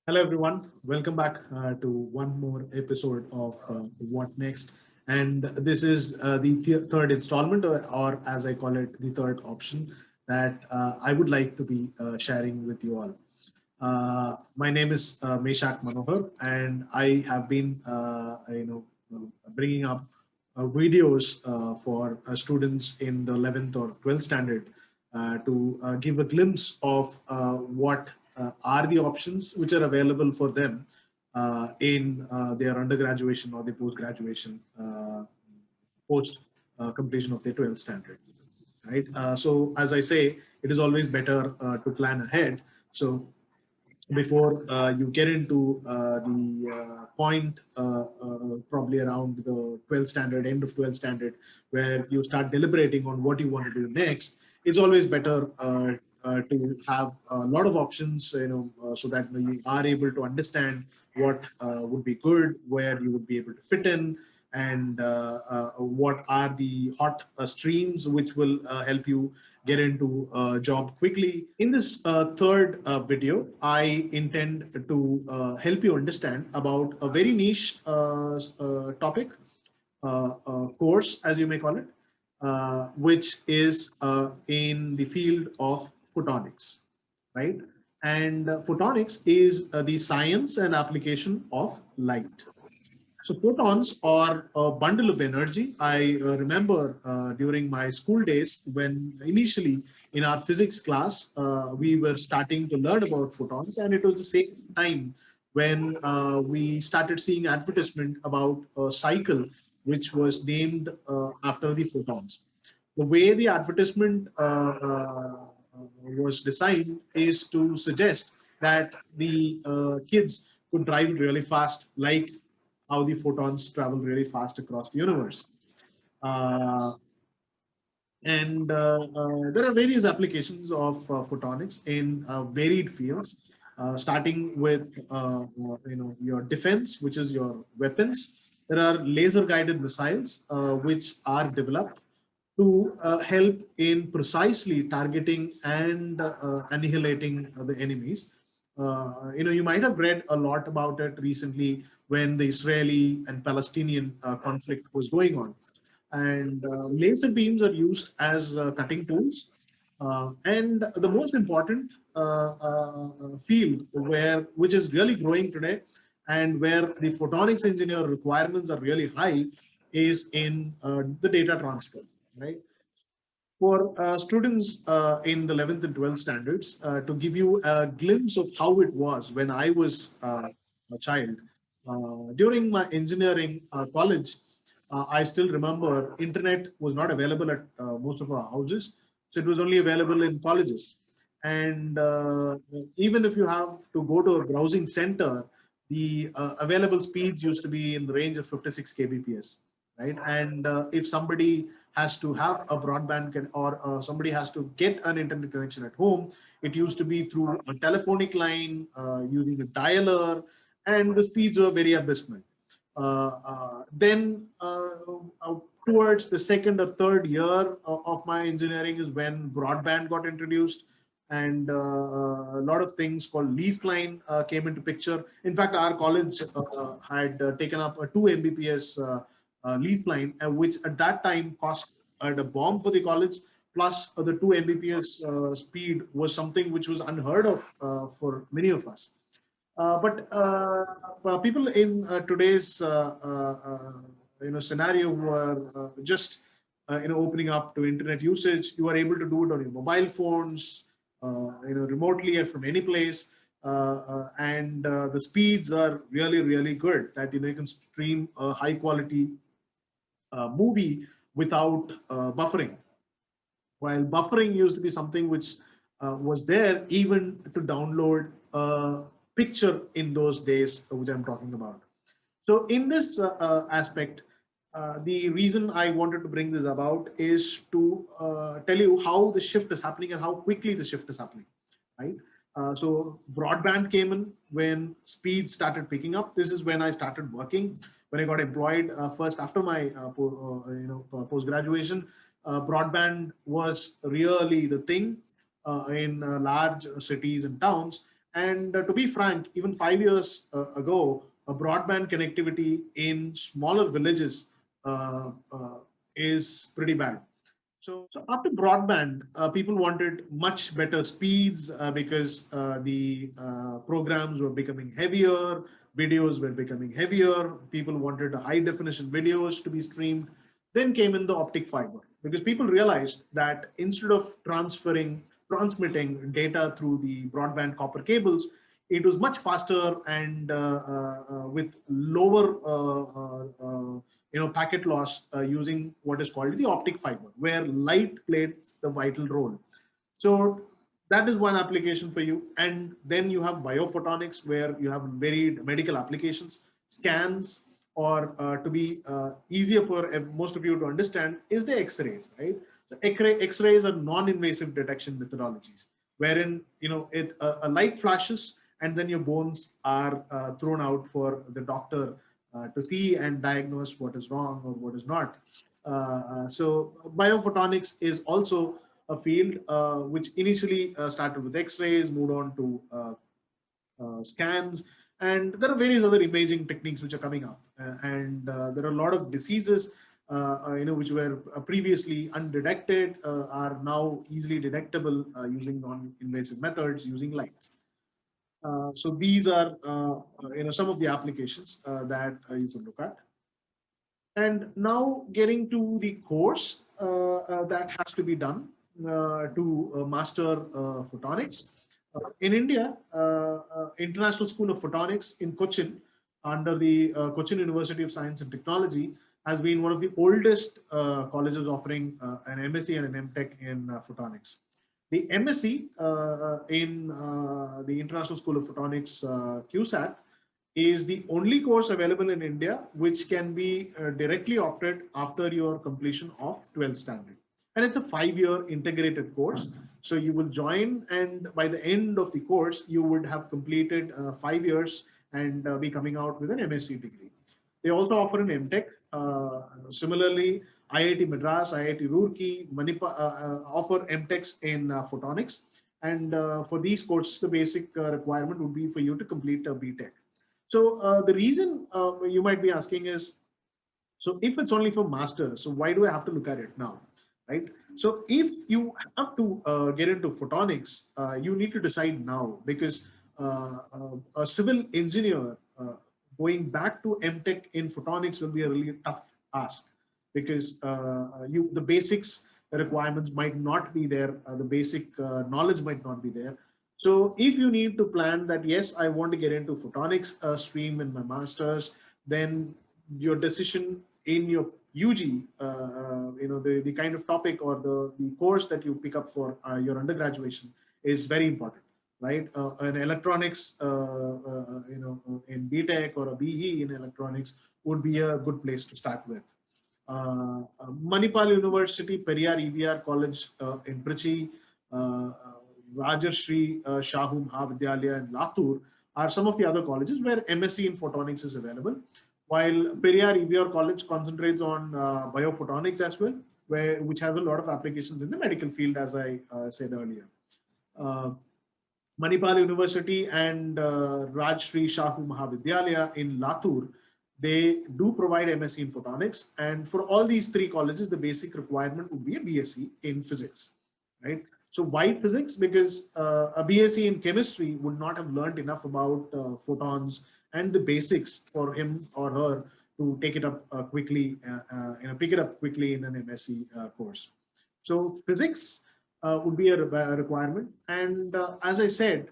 Hello, everyone. Welcome back to one more episode of What Next. And this is the third installment, or as I call it, the third option that I would like to be sharing with you all. My name is Meshak Manohar, and I have been, bringing up videos for students in the 11th or 12th standard to give a glimpse of what are the options which are available for them in their undergraduation or their post-graduation post completion of their 12th standard, right? So as I say, it is always better to plan ahead. So before you get into the point probably around the 12th standard, end of 12th standard, where you start deliberating on what you want to do next, it's always better to have a lot of options, so that you are able to understand what would be good, where you would be able to fit in, and what are the hot streams which will help you get into a job quickly. In this third video, I intend to help you understand about a very niche topic, course, as you may call it, which is in the field of photonics, right? And photonics is the science and application of light. So photons are a bundle of energy. I remember during my school days when initially in our physics class, we were starting to learn about photons, and it was the same time when we started seeing advertisement about a cycle which was named after the photons. The way the advertisement was designed is to suggest that the kids could drive really fast, like how the photons travel really fast across the universe. Uh, and there are various applications of photonics in varied fields, starting with your defense, which is your weapons. There are laser guided missiles which are developed to help in precisely targeting and annihilating the enemies. You might have read a lot about it recently when the Israeli and Palestinian conflict was going on, and laser beams are used as cutting tools. And the most important field which is really growing today, and where the photonics engineer requirements are really high, is in the data transfer, right? For students in the 11th and 12th standards, to give you a glimpse of how it was when I was a child. During my engineering college, I still remember internet was not available at most of our houses, so it was only available in colleges. And even if you have to go to a browsing center, the available speeds used to be in the range of 56 kbps, right? And if somebody has to have a or somebody has to get an internet connection at home, it used to be through a telephonic line using a dialer, and the speeds were very abysmal. Then towards the second or third year of my engineering is when broadband got introduced, and a lot of things called lease line came into picture. In fact, our college had taken up a 2 Mbps lease line, which at that time cost at a bomb for the college. Plus, the 2 Mbps speed was something which was unheard of for many of us. But people in today's scenario who are just opening up to internet usage, you are able to do it on your mobile phones, remotely and from any place. And the speeds are really, really good, that you can stream a high quality movie without buffering. While buffering used to be something which was there even to download a picture in those days, which I'm talking about. So in this aspect, the reason I wanted to bring this about is to tell you how the shift is happening and how quickly the shift is happening, right? So broadband came in when speed started picking up. This is when I started working. When I got employed first after my post graduation, broadband was really the thing in large cities and towns. And to be frank, even 5 years ago, a broadband connectivity in smaller villages is pretty bad. So after broadband, people wanted much better speeds because the programs were becoming heavier, videos were becoming heavier. People wanted high definition videos to be streamed. Then came in the optic fiber because people realized that instead of transmitting data through the broadband copper cables, it was much faster and with lower packet loss using what is called the optic fiber, where light plays the vital role. So that is one application for you. And then you have biophotonics, where you have varied medical applications, scans, or to be easier for most of you to understand, is the X-rays, right? So X-rays are non-invasive detection methodologies, wherein a light flashes and then your bones are thrown out for the doctor to see and diagnose what is wrong or what is not. So biophotonics is also a field which initially started with X-rays, moved on to scans, and there are various other imaging techniques which are coming up. And there are a lot of diseases, which were previously undetected, are now easily detectable using non-invasive methods, using light. So these are, some of the applications that you can look at. And now getting to the course that has to be done to master photonics. In India, International School of Photonics in Cochin, under the Cochin University of Science and Technology, has been one of the oldest colleges offering an MSc and an MTech in photonics. The MSc in the International School of Photonics QSAT is the only course available in India which can be directly opted after your completion of 12th standard. And it's a 5-year integrated course. So you will join, and by the end of the course, you would have completed 5 years and be coming out with an MSc degree. They also offer an MTech. Similarly, IIT Madras, IIT Roorkee, Manipal offer MTechs in photonics. And for these courses, the basic requirement would be for you to complete a BTech. So the reason you might be asking is, so if it's only for masters, so why do I have to look at it now, right? So if you have to get into photonics, you need to decide now, because a civil engineer going back to MTech in photonics will be a really tough ask, because the basics requirements might not be there, the basic knowledge might not be there. So if you need to plan that, yes, I want to get into photonics stream in my master's, then your decision in your UG, the kind of topic or the course that you pick up for your undergraduation is very important, right? An electronics, in BTech or a BE in electronics would be a good place to start with. Manipal University, Periyar EVR College in Trichy, Rajarshri Shahu Mahavidyalaya in Latur are some of the other colleges where MSc in photonics is available, while Periyar EVR College concentrates on biophotonics as well, which has a lot of applications in the medical field, as I said earlier. Manipal University and Rajshri Shahu Mahavidyalaya in Latur, they do provide MSc in photonics. And for all these three colleges, the basic requirement would be a BSc in physics, right? So why physics? Because a BSc in chemistry would not have learned enough about photons and the basics for him or her to take it up quickly, pick it up quickly in an MSc course. So physics would be a requirement. And as I said,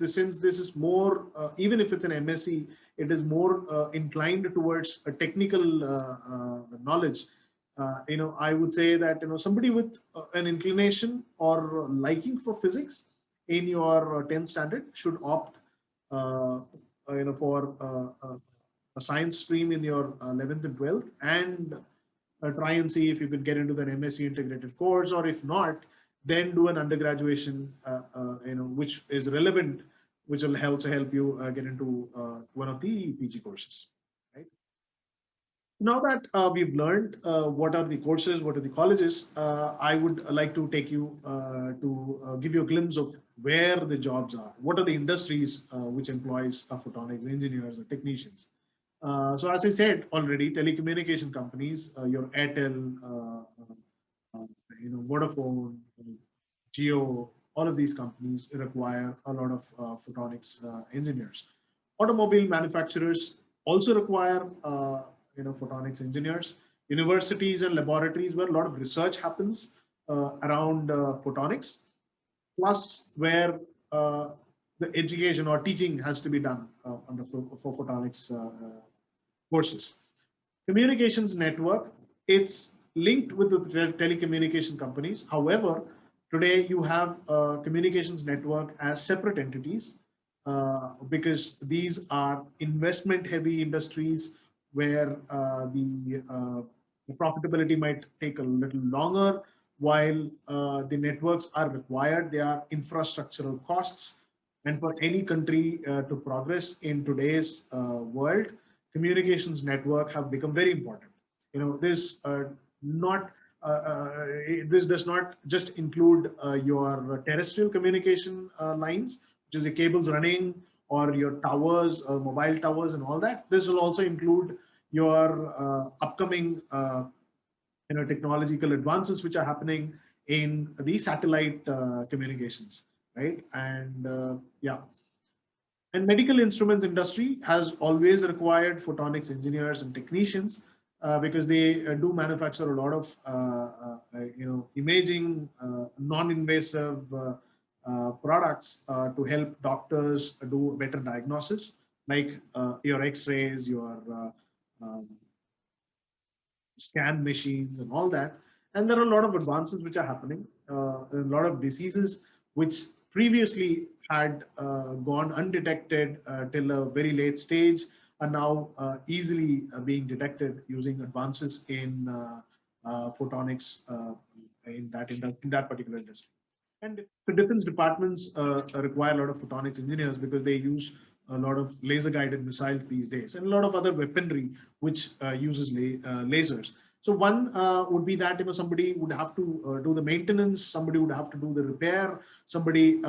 since this is more, even if it's an MSc, it is more inclined towards a technical knowledge. I would say that somebody with an inclination or liking for physics in your 10th standard should opt, for a science stream in your 11th and 12th, and try and see if you could get into the MSc integrated course, or if not, then do an undergraduation, which is relevant, which will also help you get into one of the PG courses, right? Now that we've learned what are the courses, what are the colleges, I would like to take you to give you a glimpse of where the jobs are, what are the industries which employs photonics engineers or technicians. So as I said already, telecommunication companies, your Airtel, uh, Vodafone, Geo, all of these companies require a lot of photonics engineers. Automobile manufacturers also require photonics engineers. Universities and laboratories where a lot of research happens around photonics, plus where uh, the education or teaching has to be done for photonics courses. Communications network, it's linked with the telecommunication companies. However, today you have communications network as separate entities because these are investment heavy industries where the profitability might take a little longer, while the networks are required. They are infrastructural costs. And for any country to progress in today's world, communications network have become very important. Not this does not just include your terrestrial communication lines, which is the cables running, or your towers, mobile towers, and all that. This will also include your upcoming technological advances which are happening in the satellite communications, right? And yeah, and medical instruments industry has always required photonics engineers and technicians because they do manufacture a lot of imaging, non-invasive products to help doctors do better diagnosis, like your X-rays, your scan machines, and all that. And there are a lot of advances which are happening. A lot of diseases which previously had gone undetected till a very late stage are now easily being detected using advances in photonics in that particular industry. And the defense departments require a lot of photonics engineers because they use a lot of laser guided missiles these days and a lot of other weaponry which uses lasers. So one would be that somebody would have to do the maintenance, somebody would have to do the repair, somebody.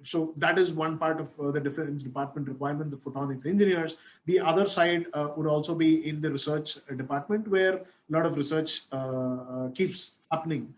So that is one part of the defense department requirements of photonics engineers. The other side would also be in the research department, where a lot of research keeps happening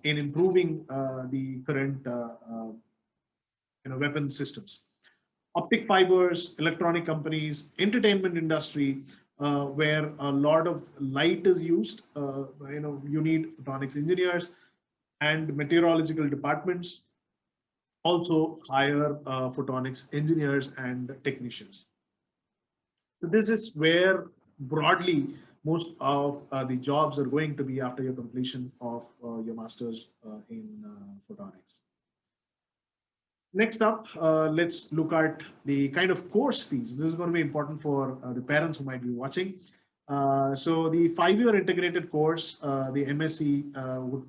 in improving the current weapon systems. Optic fibers, electronic companies, entertainment industry, where a lot of light is used. You need photonics engineers, and meteorological departments also hire photonics engineers and technicians. So this is where broadly most of the jobs are going to be after your completion of your master's in photonics. Next up, let's look at the kind of course fees. This is going to be important for the parents who might be watching. So the 5-year integrated course, the MSc,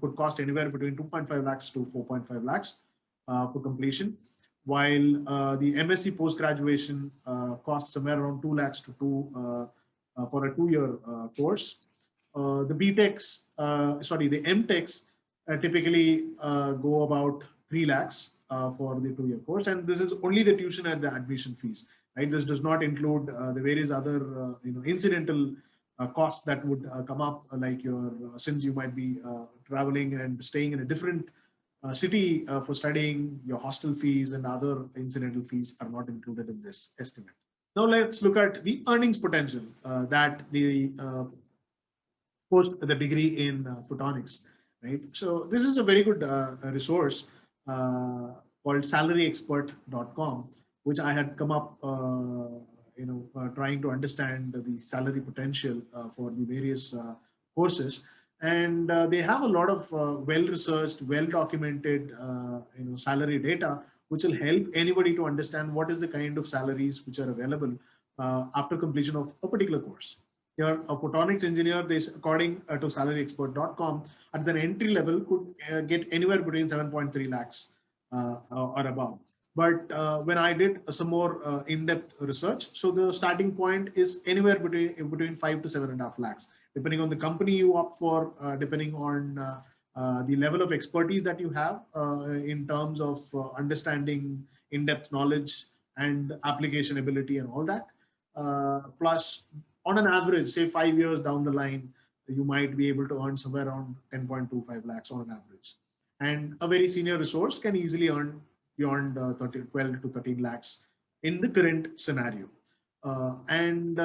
could cost anywhere between 2.5 lakhs to 4.5 lakhs for completion, while the MSc post-graduation costs somewhere around 2 lakhs to 2 for a 2-year course. The BTechs, the MTechs typically go about 3 lakhs for the 2-year course, and this is only the tuition and the admission fees, right? This does not include the various other incidental costs that would come up, like your since you might be traveling and staying in a different city for studying, your hostel fees and other incidental fees are not included in this estimate. Now let's look at the earnings potential that the post the degree in photonics, right? So this is a very good resource called salaryexpert.com, which I had come up, trying to understand the salary potential for the various courses. And they have a lot of well-researched, well-documented, salary data, which will help anybody to understand what is the kind of salaries which are available after completion of a particular course. You're a photonics engineer, this according to salaryexpert.com, at the entry level could get anywhere between 7.3 lakhs or above. But when I did some more in-depth research, so the starting point is anywhere between 5 to 7.5 lakhs, depending on the company you opt for, depending on the level of expertise that you have in terms of understanding in-depth knowledge and application ability and all that. Plus, on an average, say 5 years down the line, you might be able to earn somewhere around 10.25 lakhs on an average. And a very senior resource can easily earn beyond 12 to 13 lakhs in the current scenario. When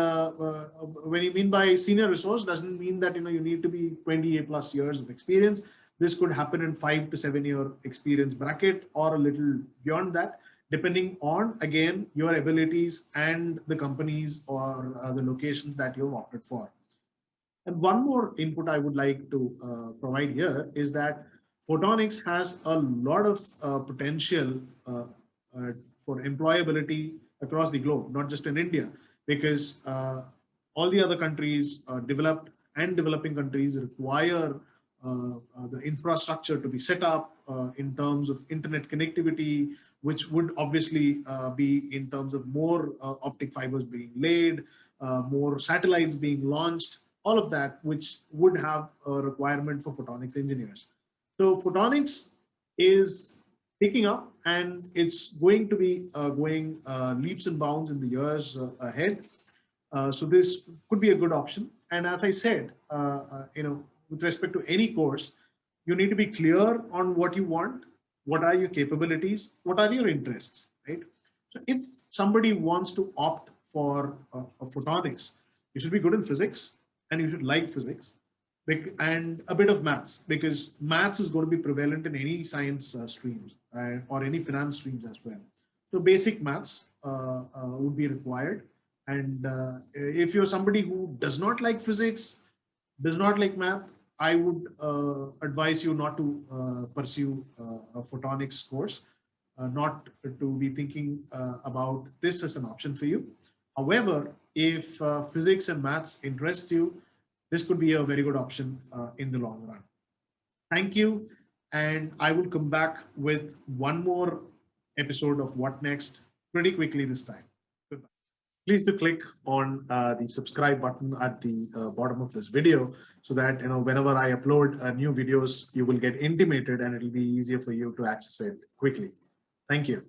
you mean by senior resource, doesn't mean that you need to be 28 plus years of experience. This could happen in 5 to 7 year experience bracket or a little beyond that, depending on, again, your abilities and the companies or the locations that you've opted for. And one more input I would like to provide here is that Photonics has a lot of potential for employability across the globe, not just in India, because all the other countries, developed and developing countries, require the infrastructure to be set up in terms of internet connectivity, which would obviously be in terms of more optic fibers being laid, more satellites being launched, all of that, which would have a requirement for photonics engineers. So photonics is picking up, and it's going to be going leaps and bounds in the years ahead. So this could be a good option. And as I said, with respect to any course, you need to be clear on what you want, what are your capabilities, what are your interests, right? So if somebody wants to opt for photonics, you should be good in physics and you should like physics and a bit of maths, because maths is going to be prevalent in any science streams or any finance streams as well. So basic maths would be required. And if you're somebody who does not like physics, does not like math, I would advise you not to pursue a photonics course, not to be thinking about this as an option for you. However, if physics and maths interests you, this could be a very good option in the long run. Thank you. And I will come back with one more episode of What Next pretty quickly this time. Goodbye. Please do click on the subscribe button at the bottom of this video so that whenever I upload new videos, you will get intimated and it'll be easier for you to access it quickly. Thank you.